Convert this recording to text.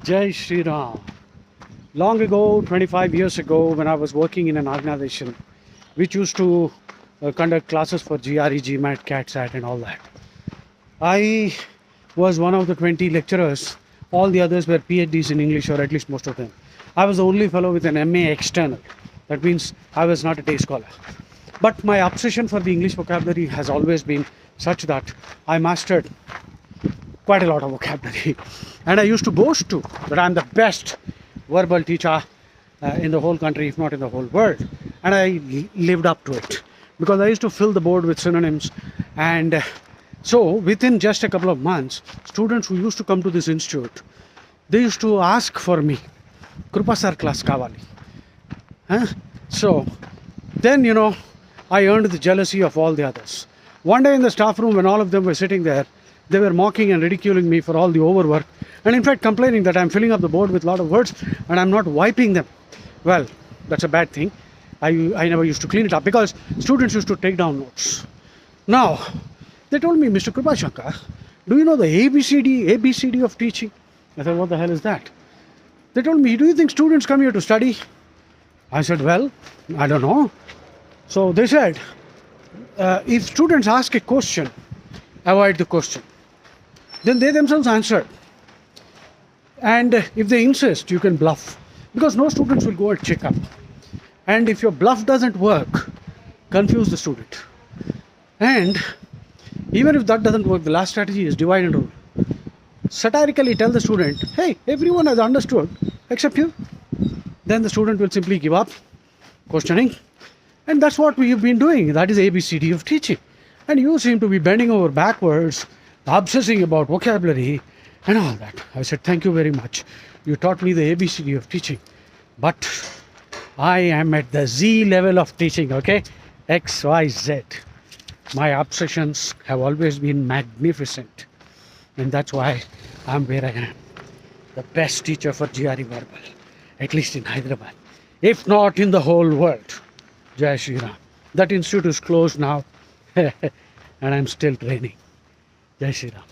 Jai Shri Ram. Long ago, 25 years ago, when I was working in an organization which used to conduct classes for GRE, GMAT, CAT, and all that, I was one of the 20 lecturers. All the others were PhDs in English, or at least most of them. I was the only fellow with an MA external. That means I was not a day scholar. But my obsession for the English vocabulary has always been such that I mastered quite a lot of vocabulary. And I used to boast too that I'm the best verbal teacher in the whole country, if not in the whole world. And I lived up to it because I used to fill the board with synonyms. And so within just a couple of months, students who used to come to this institute, they used to ask for me, Krupa sir class kavali. So then, I earned the jealousy of all the others. One day in the staff room, when all of them were sitting there, they were mocking and ridiculing me for all the overwork, and in fact complaining that I'm filling up the board with a lot of words and I'm not wiping them. Well, that's a bad thing. I never used to clean it up because students used to take down notes. Now, they told me, Mr. Krupashankar, do you know the ABCD of teaching? I said, what the hell is that? They told me, do you think students come here to study? I said, well, I don't know. So they said, if students ask a question, avoid the question. Then they themselves answer. And if they insist, you can bluff. Because no students will go and check up. And if your bluff doesn't work, confuse the student. And even if that doesn't work, the last strategy is divide and rule. Satirically tell the student, hey, everyone has understood except you. Then the student will simply give up questioning. And that's what we've been doing. That is ABCD of teaching. And you seem to be bending over backwards, obsessing about vocabulary and all that. I said, thank you very much. You taught me the ABCD of teaching. But I am at the Z level of teaching, okay? X, Y, Z. My obsessions have always been magnificent. And that's why I'm where I am. The best teacher for GRE verbal, at least in Hyderabad. If not in the whole world. Jai Shri Ram. That institute is closed now and I'm still training. Jai Shri Ram.